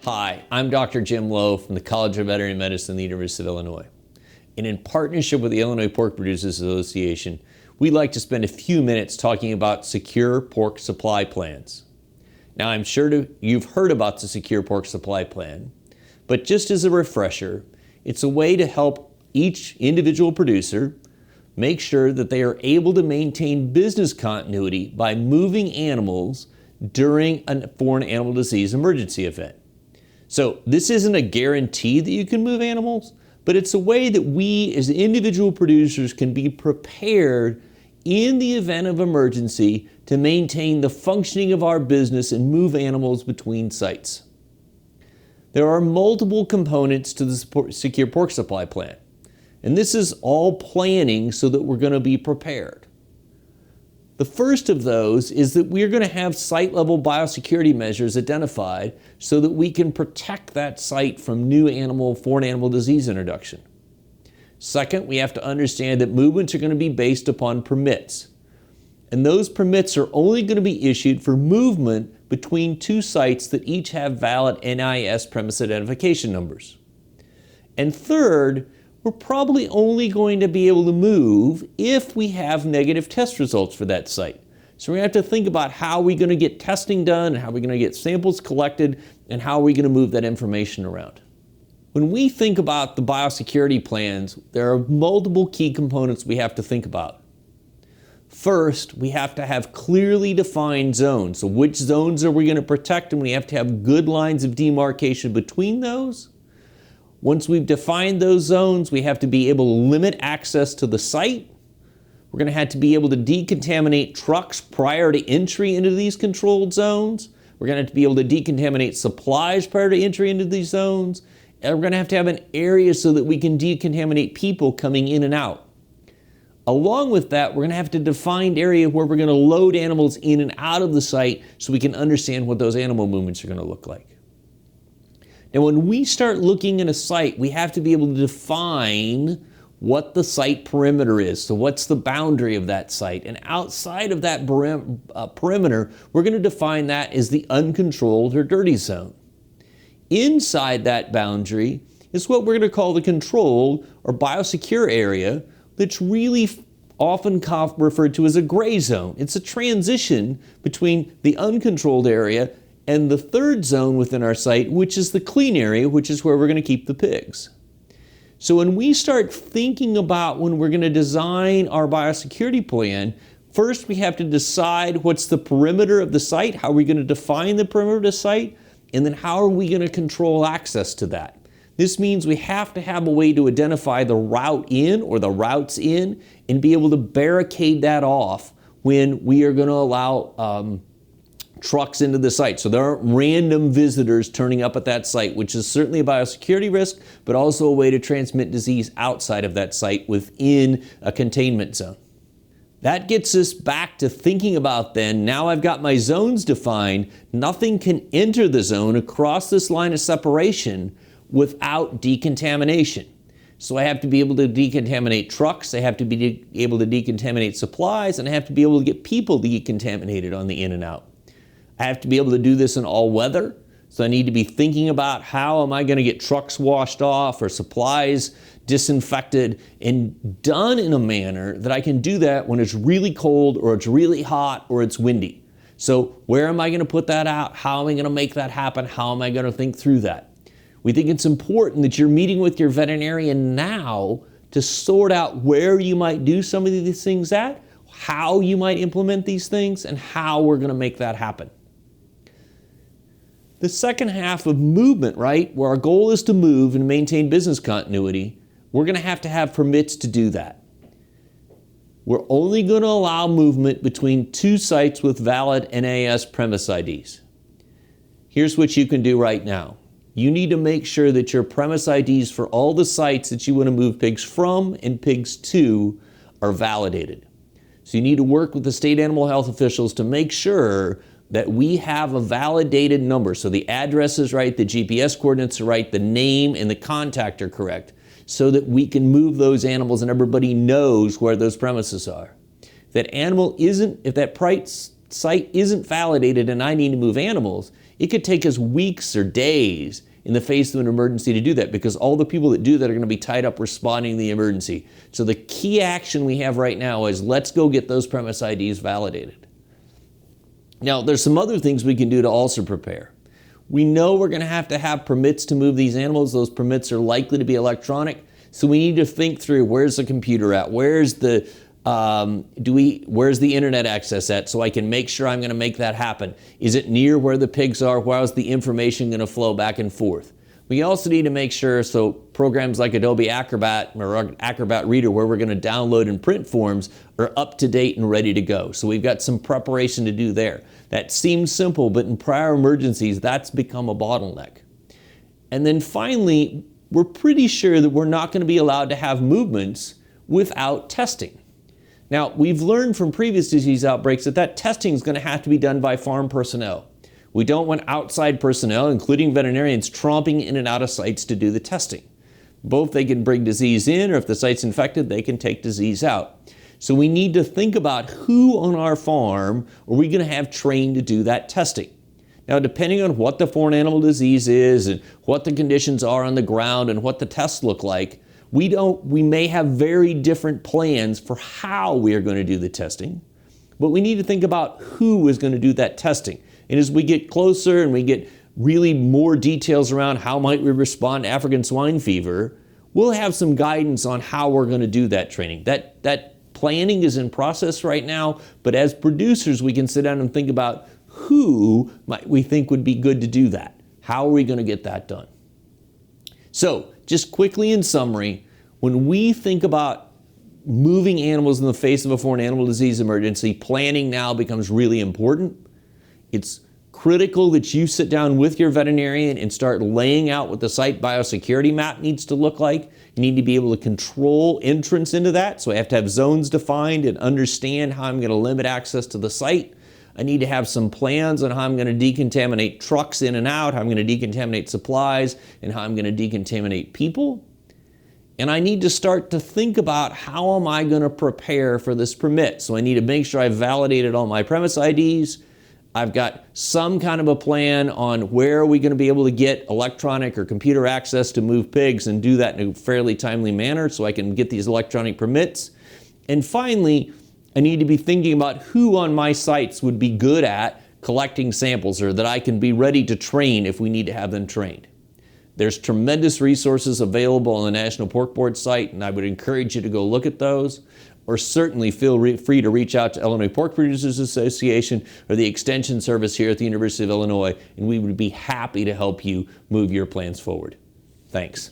Hi, I'm Dr. Jim Lowe from the College of Veterinary Medicine at the University of Illinois. And in partnership with the Illinois Pork Producers Association, we'd like to spend a few minutes talking about secure pork supply plans. Now, I'm sure you've heard about the Secure Pork Supply Plan, but just as a refresher, it's a way to help each individual producer make sure that they are able to maintain business continuity by moving animals during a foreign animal disease emergency event. So this isn't a guarantee that you can move animals, but it's a way that we as individual producers can be prepared in the event of emergency to maintain the functioning of our business and move animals between sites. There are multiple components to the Secure Pork Supply Plan, and this is all planning so that we're going to be prepared. The first of those is that we're going to have site-level biosecurity measures identified so that we can protect that site from foreign animal disease introduction. Second, we have to understand that movements are going to be based upon permits. And those permits are only going to be issued for movement between two sites that each have valid NIS premise identification numbers. And third, we're probably only going to be able to move if we have negative test results for that site. So we have to think about how we're going to get testing done, and how we're going to get samples collected, and how we're going to move that information around. When we think about the biosecurity plans, there are multiple key components we have to think about. First, we have to have clearly defined zones. So which zones are we going to protect, and we have to have good lines of demarcation between those. Once we've defined those zones, we have to be able to limit access to the site. We're going to have to be able to decontaminate trucks prior to entry into these controlled zones. We're going to have to be able to decontaminate supplies prior to entry into these zones. And we're going to have an area so that we can decontaminate people coming in and out. Along with that, we're going to have to define an area where we're going to load animals in and out of the site so we can understand what those animal movements are going to look like. Now, when we start looking at a site, we have to be able to define what the site perimeter is. So what's the boundary of that site? And outside of that perimeter, we're going to define that as the uncontrolled or dirty zone. Inside that boundary is what we're going to call the controlled or biosecure area, that's really often referred to as a gray zone. It's a transition between the uncontrolled area and the third zone within our site, which is the clean area, which is where we're going to keep the pigs. So when we start thinking about when we're going to design our biosecurity plan, first we have to decide what's the perimeter of the site, how are we going to define the perimeter of the site, and then how are we going to control access to that. This means we have to have a way to identify the route in or the routes in and be able to barricade that off when we are going to allow trucks into the site. So there aren't random visitors turning up at that site, which is certainly a biosecurity risk, but also a way to transmit disease outside of that site within a containment zone. That gets us back to thinking about then, now I've got my zones defined, nothing can enter the zone across this line of separation without decontamination. So I have to be able to decontaminate trucks, I have to be able to decontaminate supplies, and I have to be able to get people decontaminated on the in and out. I have to be able to do this in all weather, so I need to be thinking about how am I going to get trucks washed off or supplies disinfected and done in a manner that I can do that when it's really cold or it's really hot or it's windy. So where am I going to put that out? How am I going to make that happen? How am I going to think through that? We think it's important that you're meeting with your veterinarian now to sort out where you might do some of these things at, how you might implement these things, and how we're going to make that happen. The second half of movement, right, where our goal is to move and maintain business continuity, we're going to have permits to do that. We're only going to allow movement between two sites with valid NAS premise IDs. Here's what you can do right now. You need to make sure that your premise IDs for all the sites that you want to move pigs from and pigs to are validated. So you need to work with the state animal health officials to make sure that we have a validated number. So the address is right, the GPS coordinates are right, the name and the contact are correct, so that we can move those animals and everybody knows where those premises are. If that site isn't validated and I need to move animals, it could take us weeks or days in the face of an emergency to do that, because all the people that do that are going to be tied up responding to the emergency. So the key action we have right now is let's go get those premise IDs validated. Now, there's some other things we can do to also prepare. We know we're going to have permits to move these animals. Those permits are likely to be electronic. So we need to think through, where's the computer at? Where's the internet access at, so I can make sure I'm going to make that happen? Is it near where the pigs are? How's the information going to flow back and forth? We also need to make sure, so programs like Adobe Acrobat or Acrobat Reader, where we're going to download and print forms, are up to date and ready to go. So we've got some preparation to do there. That seems simple, but in prior emergencies, that's become a bottleneck. And then finally, we're pretty sure that we're not going to be allowed to have movements without testing. Now, we've learned from previous disease outbreaks that testing is going to have to be done by farm personnel. We don't want outside personnel, including veterinarians, tromping in and out of sites to do the testing. Both they can bring disease in, or if the site's infected, they can take disease out. So we need to think about who on our farm are we going to have trained to do that testing. Now, depending on what the foreign animal disease is and what the conditions are on the ground and what the tests look like, we may have very different plans for how we are going to do the testing, but we need to think about who is going to do that testing. And as we get closer and we get really more details around how might we respond to African swine fever, we'll have some guidance on how we're going to do that training. That planning is in process right now, but as producers, we can sit down and think about who might we think would be good to do that. How are we going to get that done? So, just quickly in summary, when we think about moving animals in the face of a foreign animal disease emergency, planning now becomes really important. It's critical that you sit down with your veterinarian and start laying out what the site biosecurity map needs to look like. You need to be able to control entrance into that, so I have to have zones defined and understand how I'm going to limit access to the site. I need to have some plans on how I'm going to decontaminate trucks in and out, how I'm going to decontaminate supplies, and how I'm going to decontaminate people. And I need to start to think about how am I going to prepare for this permit. So I need to make sure I've validated all my premise IDs. I've got some kind of a plan on where are we going to be able to get electronic or computer access to move pigs and do that in a fairly timely manner so I can get these electronic permits. And finally, I need to be thinking about who on my sites would be good at collecting samples, or that I can be ready to train if we need to have them trained. There's tremendous resources available on the National Pork Board site, and I would encourage you to go look at those, or certainly feel free to reach out to Illinois Pork Producers Association or the Extension Service here at the University of Illinois, and we would be happy to help you move your plans forward. Thanks.